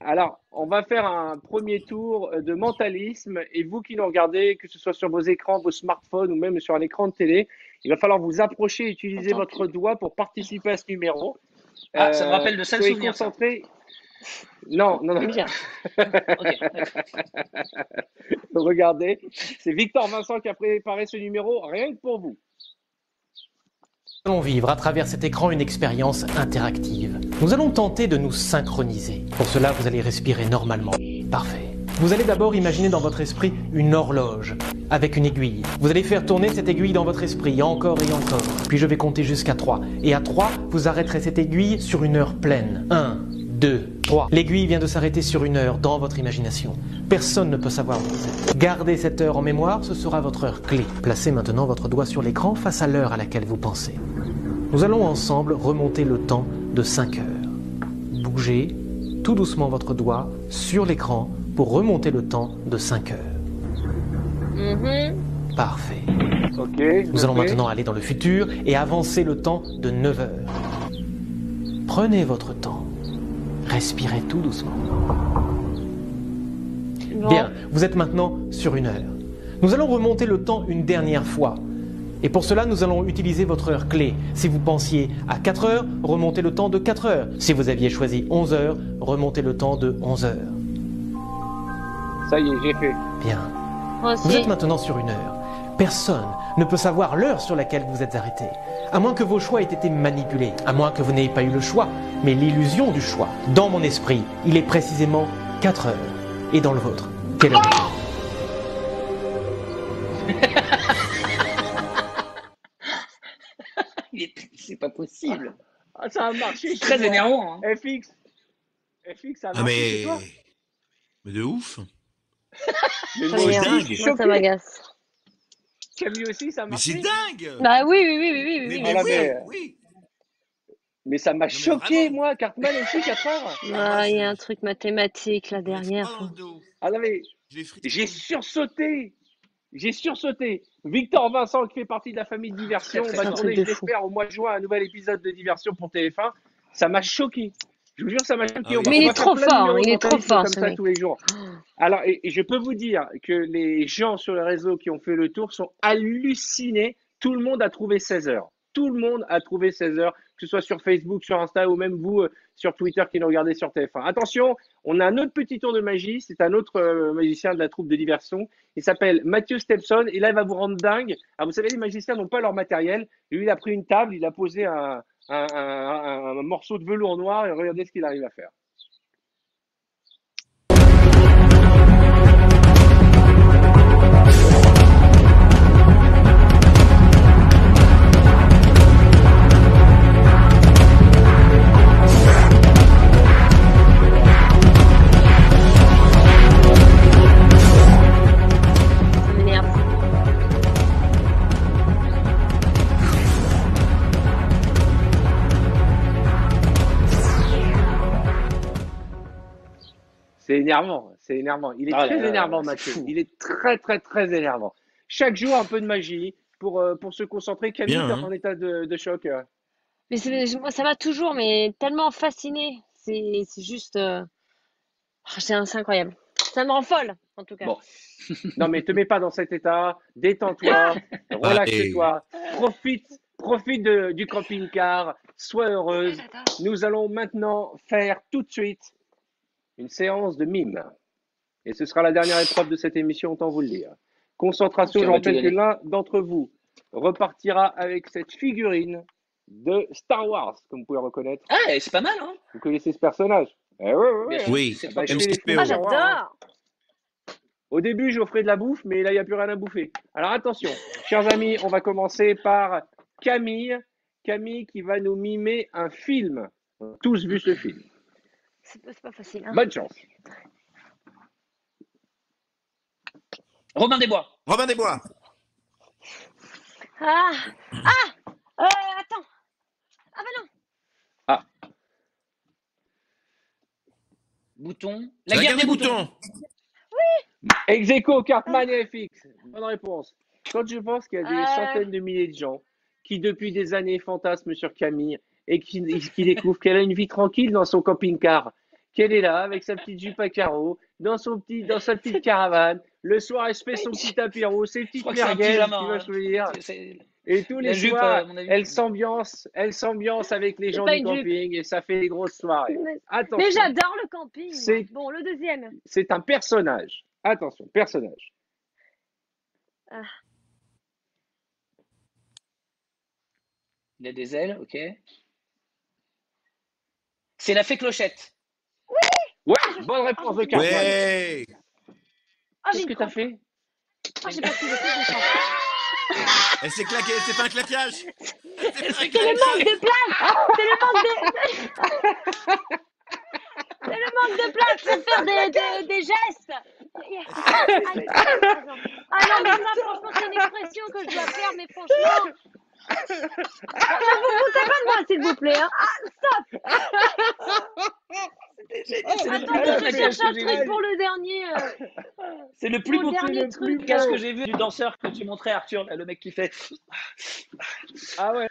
Alors, on va faire un premier tour de mentalisme. Et vous qui nous regardez, que ce soit sur vos écrans, vos smartphones ou même sur un écran de télé, il va falloir vous approcher et utiliser J'entends votre doigt pour participer à ce numéro. Ah, ça me rappelle de sales Soyez souvenirs, ça. concentrés. Non. Bien. Ok. Regardez, c'est Victor Vincent qui a préparé ce numéro rien que pour vous. Nous allons vivre à travers cet écran une expérience interactive. Nous allons tenter de nous synchroniser. Pour cela, vous allez respirer normalement. Parfait. Vous allez d'abord imaginer dans votre esprit une horloge avec une aiguille. Vous allez faire tourner cette aiguille dans votre esprit encore et encore. Puis je vais compter jusqu'à 3. Et à 3, vous arrêterez cette aiguille sur une heure pleine. 1, 2, 3. L'aiguille vient de s'arrêter sur une heure dans votre imagination. Personne ne peut savoir où vous êtes. Gardez cette heure en mémoire, ce sera votre heure clé. Placez maintenant votre doigt sur l'écran face à l'heure à laquelle vous pensez. Nous allons ensemble remonter le temps de 5 heures. Bougez tout doucement votre doigt sur l'écran pour remonter le temps de 5 heures. Parfait. Ok. Nous allons maintenant aller dans le futur et avancer le temps de 9 heures. Prenez votre temps. Respirez tout doucement. Bon. Bien, vous êtes maintenant sur une heure. Nous allons remonter le temps une dernière fois. Et pour cela, nous allons utiliser votre heure clé. Si vous pensiez à 4 heures, remontez le temps de 4 heures. Si vous aviez choisi 11 heures, remontez le temps de 11 heures. Ça y est, j'ai fait. Bien. Moi Vous aussi. êtes maintenant sur une heure. Personne ne peut savoir l'heure sur laquelle vous êtes arrêté. À moins que vos choix aient été manipulés. À moins que vous n'ayez pas eu le choix, mais l'illusion du choix. Dans mon esprit, il est précisément 4 heures. Et dans le vôtre, quelle heure est-il ? C'est pas possible. Ah, ça a marché. chez Très moi. énervant. Hein. FX, ça a Ah, marché chez toi? mais de ouf. Mais Ça moi m'énerve. aussi, je suis Moi, ça choqué. m'agace. Camille aussi, ça a Mais marché. c'est dingue. Bah oui. Mais Voilà, oui, mais- oui. Mais ça m'a mais choqué, vraiment. moi. Cartman aussi, 4 heures. Ah, il y a un truc mathématique là Je l'ai derrière. froid dans le dos. Ah non, mais Je l'ai frisson. j'ai sursauté. J'ai sursauté. Victor Vincent, qui fait partie de la famille de Diversion, Très, va très tourner, fort. je l'espère, au mois de juin, un nouvel épisode de Diversion pour TF1. Ça m'a choqué. Je vous jure, ça m'a choqué. Ah oui. On Mais il va est faire trop plein de fort, numéros il est trop mentalistes fort comme ce ça mec. tous les jours. Alors, et je peux vous dire que les gens sur les réseaux qui ont fait le tour sont hallucinés. Tout le monde a trouvé 16 heures. Tout le monde a trouvé 16 heures, que ce soit sur Facebook, sur Insta ou même vous sur Twitter qui nous regardez sur TF1. Attention, on a un autre petit tour de magie. C'est un autre magicien de la troupe de diversion. Il s'appelle Mathieu Stepson et là, il va vous rendre dingue. Ah, vous savez, les magiciens n'ont pas leur matériel. Lui, il a pris une table, il a posé un morceau de velours noir et regardez ce qu'il arrive à faire. Ça m'énerve. C'est énervant, c'est énervant. Il est Ah là très là, énervant, c'est Mathieu. fou. Il est très, très, très énervant. Chaque jour, un peu de magie pour se concentrer. Camille, Bien, t'es hein. en état de choc. Mais moi, ça m'a toujours mais tellement fasciné. C'est juste. C'est incroyable. Ça me rend folle, en tout cas. Bon. Non, mais te mets pas dans cet état. Détends-toi, relaxe-toi, profite du camping-car, sois heureuse. J'adore. Nous allons maintenant faire tout de suite une séance de mime. Et ce sera la dernière épreuve de cette émission, autant vous le dire. Concentration, Ok, je on va tout rappelle que donner. l'un d'entre vous repartira avec cette figurine de Star Wars, comme vous pouvez reconnaître. Ah, c'est pas mal, hein? Vous connaissez ce personnage? Eh ouais, ouais, Bien ouais. sûr. Oui, C'est Bah, pas chez les M6PO. fous, Ah, Star Wars, hein. j'adore. Au début, j'offrais de la bouffe, mais là, il n'y a plus rien à bouffer. Alors attention, chers amis, on va commencer par Camille. Camille qui va nous mimer un film. On a tous vu ce film. C'est pas facile, hein. Bonne chance. Robin des Bois. Robin des Bois. Ah! Attends. Ah bah non. Ah, Bouton. La guerre des boutons. ex aequo, Cartman et FX. Bonne réponse. Quand je pense qu'il y a des Euh, centaines de milliers de gens qui, depuis des années, fantasment sur Camille et qui découvrent qu'elle a une vie tranquille dans son camping-car, qu'elle est là avec sa petite jupe à carreaux, dans sa petite caravane. Le soir, elle se fait son petit apéro, ses Je petites crois que c'est un merguez, tu pyjama, vois hein. ce que je veux dire. C'est- Et tous les La jupe, soirs, à mon avis. elle s'ambiance avec les C'est gens pas du une jupe. camping et ça fait des grosses soirées. Mais Attention, j'adore le camping, moi. c'est Bon, le deuxième. c'est un personnage. Attention, personnage. Ah, Il a des ailes, ok. C'est la fée Clochette. Ouais, bonne réponse de Cartman. Ouais. Ah, Qu'est-ce j'ai que une t'as crampe. fait? Ah, j'ai pas pu, j'ai fait une crampe. Elle s'est claquée, c'est pas un claquage. C'est le manque de place. C'est le manque de. C'est le manque de place pour faire des gestes. Ah non, mais ça, franchement, c'est une expression que je dois faire, mais franchement. Ne vous foutez pas de moi, s'il vous plaît. Hein. Ah, stop. Attendez, je cherche un truc pour le dernier. C'est le plus Mon beau dernier truc. casque que j'ai vu du danseur que tu montrais, Arthur, là, le mec qui fait. Ah ouais.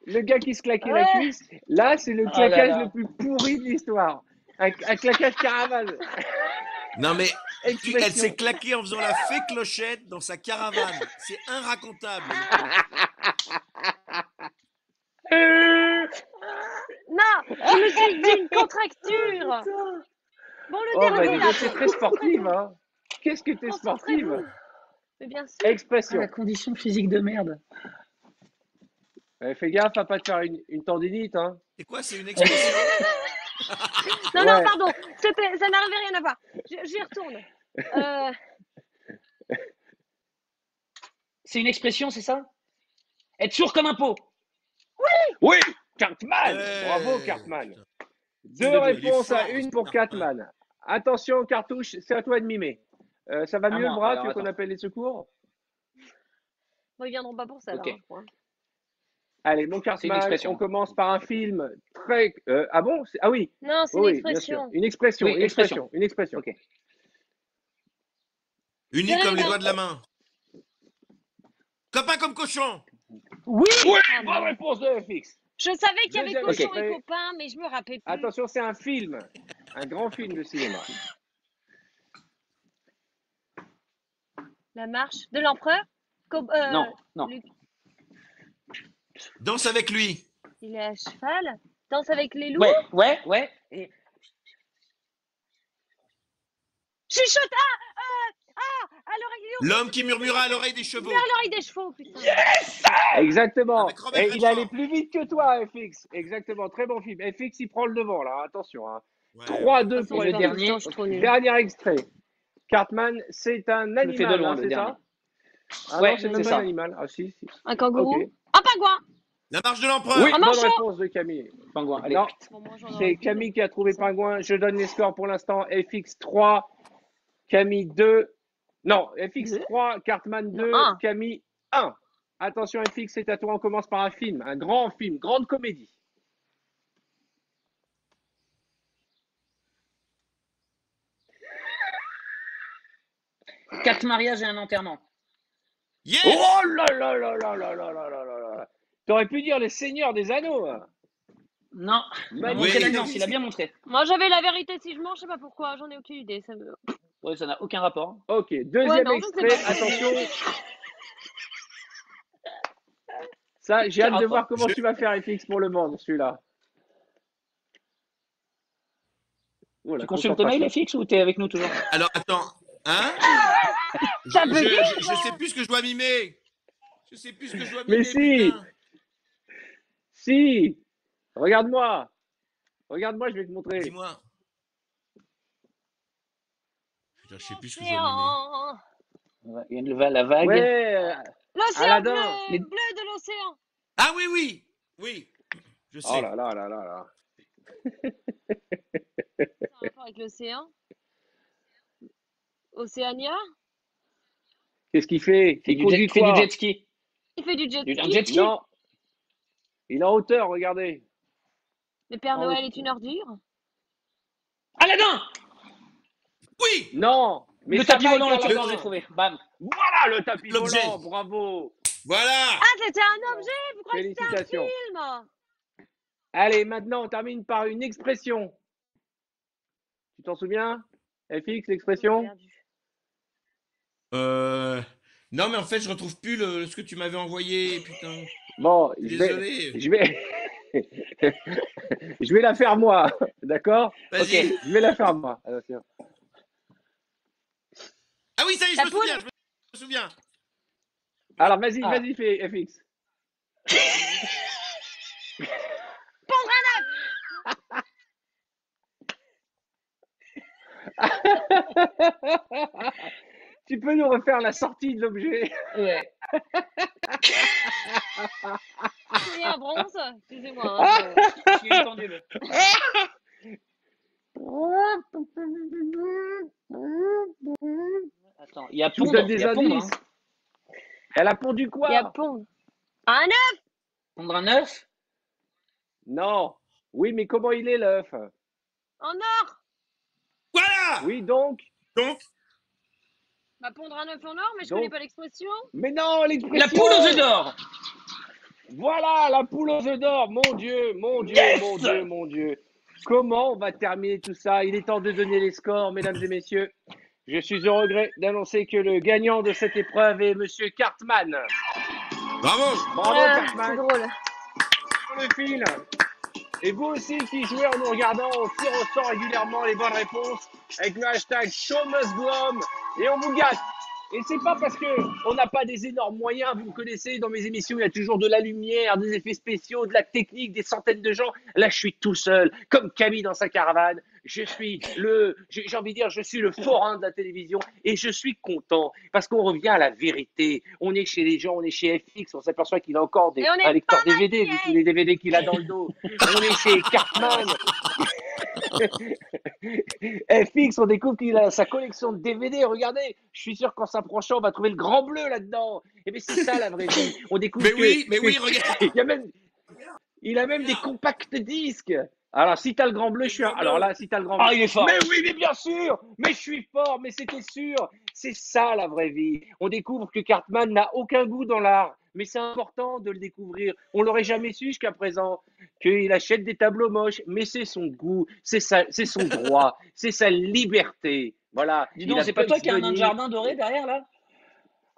Le gars qui se claquait la Ouais. cuisse, là, c'est le Oh là claquage là. le plus pourri de l'histoire. Un claquage caravane. Non mais elle Expression. s'est claquée en faisant la fée Clochette dans sa caravane. C'est inracontable. Non, je me suis dit une contracture. Bon, le Oh, bah, dernier, dis là. donc, c'est très sportive, hein. Qu'est-ce que t'es sportive? Concentrez-vous. Mais bien sûr. Expression. condition physique de merde. Fais gaffe à pas te faire une tendinite, hein. C'est quoi, c'est une expression? Non, Ouais. non, pardon. Ça n'arrivait rien à voir. J'y retourne. C'est une expression, c'est ça? Être sourd comme un pot. Oui, Cartman. Ouais. Bravo, Cartman. Il est Deux fort, réponses à une pour Cartman. Cartman. Attention, Cartouche, c'est à toi de mimer. Ça va À mieux moi, le bras? alors, Tu veux qu'on attends. appelle les secours? Bon, ils viendront pas pour ça, là. Ok. Hein. Allez, mon C'est une Cartman, expression. on commence par un film très. Ah bon? Ah oui. Non, c'est une Oui, bien sûr. expression. Une expression, Oui, une expression, une expression. Ok. Unis comme les Bien. doigts de la main. Copain comme cochon. Oui, Ah, bonne non. réponse de FX. Je savais qu'il y avait Deuxième Cochon extrait. et Copain, mais je me rappelle plus. Attention, c'est un film. Un grand film de cinéma. La marche de l'empereur. Non, non. Luc, Danse avec lui. il est à cheval. Danse avec les loups. Ouais. Et... Chuchote. À l'oreille des loups. L'homme qui murmura à l'oreille des chevaux. À l'oreille des chevaux, putain. Exactement. Avec Robert Et il Redford. allait plus vite que toi, FX. Exactement. Très bon film. FX, il prend le devant, là. Attention. Hein. Ouais. 3-2 pour Et les le derniers. dernier, Je suis trop nulle. Dernier extrait. Cartman, c'est un Je le fais de animal, loin, hein, le c'est dernier. ça? Ah Ouais, non, c'est même c'est pas ça. un animal. Ah si. Un kangourou. Ok. Un pingouin. La marche de l'empereur. Oui, Un bonne manchot. réponse de Camille. Pingouin, allez. Non, Bon, moi, j'en aurais c'est aucune. Camille qui a trouvé Pingouin. Je donne les scores pour l'instant. FX 3, Camille 2. Non, FX 3, Cartman 2, Un. Camille 1. Attention FX, c'est à toi. On commence par un film, un grand film, grande comédie. Quatre mariages et un enterrement. Yes. Oh là là là là là là là là là là. T'aurais pu dire les Seigneurs des Anneaux. Hein. Non. Il a Oui. montré l'alliance, il a bien montré. Moi, j'avais la vérité si je mens, je sais pas pourquoi, j'en ai aucune idée. Ça me... Ouais, ça n'a aucun rapport. Ok, deuxième Ouais, non, je sais extrait. pas. Attention. Ça, j'ai hâte de voir comment tu vas faire FX pour le monde, celui-là. Oh, la Tu consultes tes mails, FX, ou t'es avec nous toujours? Alors, attends. Hein? Ça veut dire, Je sais plus ce que je dois mimer. Je sais plus ce que je dois Mais mimer. si. putain. Si. Regarde-moi. Regarde-moi, je vais te montrer. Dis-moi. Putain, je sais plus ce que je dois mimer. l'océan. Ouais, il y a la vague. Ouais. L'océan bleu, Aladdin. Les- bleu de l'océan. Ah oui, oui. Oui. Je sais. Oh là là là là là. Ça a un rapport avec l'océan. Océania. Qu'est-ce qu'il fait? Il Il conduit fait quoi? du jet ski. Il fait du jet Un ski. jet ski. Non. Il est en hauteur, regardez. Le Père Oh. Noël est une ordure. Aladdin. Oui. Non. Mais Le ça tapis va volant, le être tapis là-bas. volant, j'ai trouvé. Bam. Voilà le tapis L'objet. volant, bravo. Voilà. Ah, c'était un objet. Vous croyez que c'était un Félicitations. film? Allez, maintenant, on termine par une expression. Tu t'en souviens? FX, l'expression? Perdu. Non, mais en fait, je retrouve plus ce que tu m'avais envoyé. Putain. Bon, je vais, Désolé. je vais la faire moi, d'accord? Vas-y. Ok, je vais la faire moi. Attention. Ah oui, ça y est, je La me poule. souviens. Je me souviens. Alors, vas-y, Ah. vas-y, fais FX. Pondre Tu peux nous refaire la sortie de l'objet? Ouais. C'est un bronze. Excusez-moi. Hein, Je suis entendu, le. Attends, il y a Je vous pondre. donne Il des y a pondre. indices. Elle a pondu quoi? Il y a pondre. Un œuf. Pondre un œuf. Non. Oui, mais comment il est l'œuf? En or. Voilà. Oui, donc. Donc, Bah, pondre un œuf en or, mais je Donc. connais pas l'expression. Mais non, l'expression. La poule aux œufs d'or. Voilà, la poule aux œufs d'or. Mon Dieu, mon Dieu, Yes. mon Dieu, mon Dieu. Comment on va terminer tout ça? Il est temps de donner les scores, mesdames et messieurs. Je suis au regret d'annoncer que le gagnant de cette épreuve est Monsieur Cartman. bravo. Bravo, Ah, c'est Cartman. drôle. Sur le fil. Et vous aussi qui jouez en nous regardant, on tire au sort régulièrement les bonnes réponses avec le hashtag #ShowMustGoHome et on vous gâte. Et c'est pas parce que on n'a pas des énormes moyens, vous me connaissez, dans mes émissions, il y a toujours de la lumière, des effets spéciaux, de la technique, des centaines de gens. Là, je suis tout seul, comme Camille dans sa caravane. Je suis j'ai envie de dire, je suis le forain de la télévision et je suis content parce qu'on revient à la vérité. On est chez les gens, on est chez FX, on s'aperçoit qu'il a encore Et on est un lecteur pas DVD, vu tous les DVD qu'il a dans le dos. On est chez Cartman. FX, on découvre qu'il a sa collection de DVD. Regardez, je suis sûr qu'en s'approchant, on va trouver le grand bleu là-dedans. Et bien, c'est ça la vraie vie. On découvre Mais que, oui, que- regarde. il a même des compacts disques. Alors, si t'as le grand bleu, je suis. Alors là, si t'as le grand bleu. Ah, il est fort. Mais oui, mais bien sûr. Mais je suis fort. Mais c'était sûr. C'est ça la vraie vie. On découvre que Cartman n'a aucun goût dans l'art. mais c'est important de le découvrir. On l'aurait jamais su jusqu'à présent qu'il achète des tableaux moches, mais c'est son goût, c'est son droit, c'est sa liberté. Voilà. Dis Il donc, a c'est pas toi Bugs qui as un nain de Bunny. jardin doré derrière là?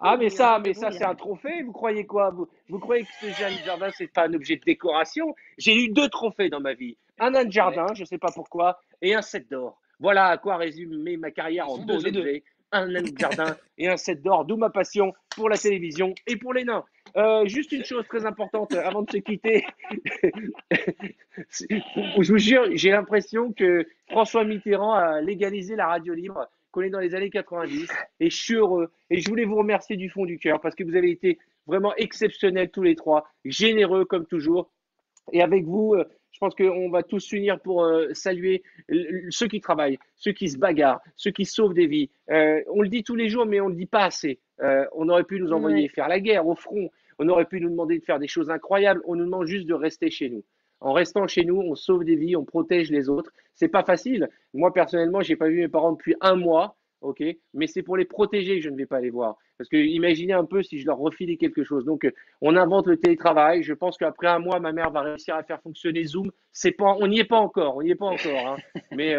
Ah, mais ça, C'est c'est un trophée. Vous croyez quoi? Vous croyez que ce jardin de jardin, c'est pas un objet de décoration? J'ai eu 2 trophées dans ma vie. Un nain de Ouais. jardin, je sais pas pourquoi, et un set d'or. Voilà à quoi résumer ma carrière Ils en sont deux beaux les deux. objets. Un nain de jardin et un set d'or, d'où ma passion pour la télévision et pour les nains. Juste une chose très importante avant de se quitter. Je vous jure, j'ai l'impression que François Mitterrand a légalisé la radio libre, qu'on est dans les années 90, et je suis heureux. Et je voulais vous remercier du fond du cœur parce que vous avez été vraiment exceptionnels tous les trois, généreux comme toujours. Et avec vous, je pense qu'on va tous s'unir pour saluer ceux qui travaillent, ceux qui se bagarrent, ceux qui sauvent des vies. On le dit tous les jours, mais on ne le dit pas assez. On aurait pu nous envoyer Ouais. faire la guerre au front. On aurait pu nous demander de faire des choses incroyables. On nous demande juste de rester chez nous. En restant chez nous, on sauve des vies, on protège les autres. C'est pas facile. Moi, personnellement, j'ai pas vu mes parents depuis un mois, ok. Mais c'est pour les protéger que je ne vais pas les voir. Parce que imaginez un peu si je leur refilais quelque chose. Donc, on invente le télétravail. Je pense qu'après un mois, ma mère va réussir à faire fonctionner Zoom. C'est pas, on n'y est pas encore. On n'y est pas encore. Hein. Mais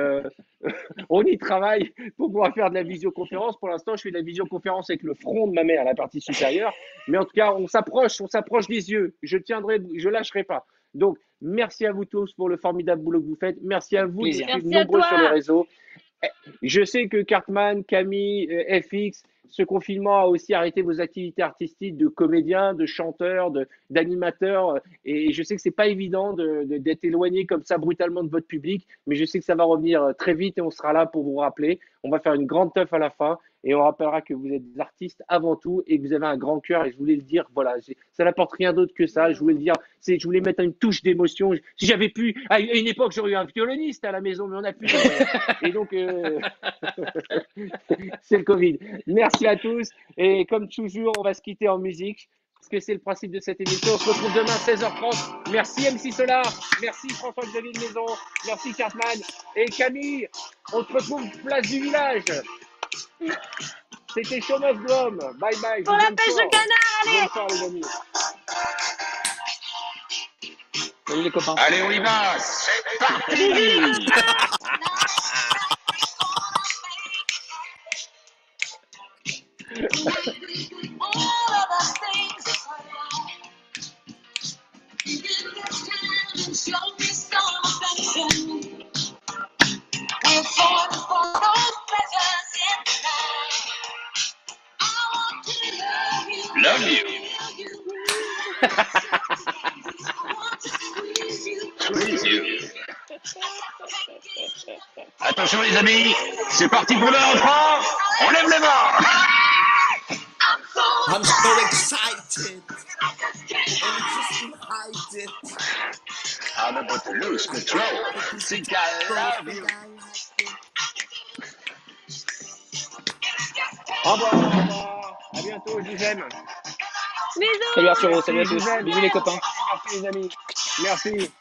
on y travaille pour pouvoir faire de la visioconférence. Pour l'instant, je fais de la visioconférence avec le front de ma mère, la partie supérieure. Mais en tout cas, on s'approche des yeux. Je lâcherai pas. Donc, merci à vous tous pour le formidable boulot que vous faites. Merci à vous de Plaisir. suivre Merci à nombreux sur les toi. réseaux. Je sais que Cartman, Camille, FX, ce confinement a aussi arrêté vos activités artistiques de comédien, de chanteur, d'animateur. Et je sais que c'est pas évident d'être éloigné comme ça brutalement de votre public, mais je sais que ça va revenir très vite et on sera là pour vous rappeler. On va faire une grande teuf à la fin et on rappellera que vous êtes des artistes avant tout et que vous avez un grand cœur. Et je voulais le dire, voilà, ça n'apporte rien d'autre que ça. Je voulais le dire, je voulais mettre une touche d'émotion. Si j'avais pu, à une époque, j'aurais eu un violoniste à la maison, mais on n'a plus de moyens. Et donc, c'est le Covid. Merci à tous. Et comme toujours, on va se quitter en musique. Parce que c'est le principe de cette émission. On se retrouve demain à 16h30. Merci MC Solar. Merci François-Xavier de Maison. Merci Cartman. Et Camille, on se retrouve place du village. C'était Show Must Go On. Bye bye. Pour la pêche au canard, allez. Bonne soirée les amis. Salut les copains. Allez, on y va. C'est parti. Love you. Squeeze you. Attention les amis, c'est parti pour le refrain. On lève les mains. I'm so excited. And it's just to hide it. I'm about to lose control. Think I love you. Au revoir. Au revoir. À bientôt. Je vous aime. Bisous. Salut Arturo, salut à Je vous tous. aime. Bisous les copains. Merci les amis. Merci.